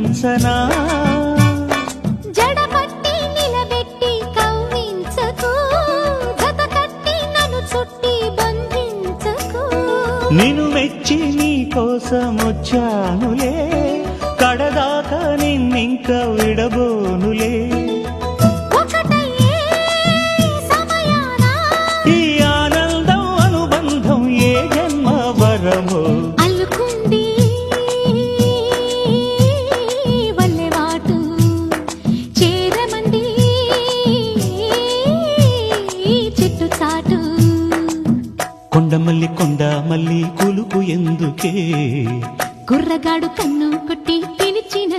కవ్వించనా జడపట్టి నిలబెట్టి కవ్వించకు జత కట్టి నన్ను చుట్టి బంధించకు నిన్ను మెచ్చి నీ కోసం వచ్చానులే కడదాకా నిన్నింక విడబోనులే ఒకటయ్యే సమయాన ఈ ఆనందం అనుబంధం ఏ జన్మ వరమో అల్లుకుంది వల్లెవాటు చేరమంది చెట్టు చాటు కొండ మల్లి కులుకు ఎందుకే కుర్రగాడు కన్ను కొట్టి పిలిచిన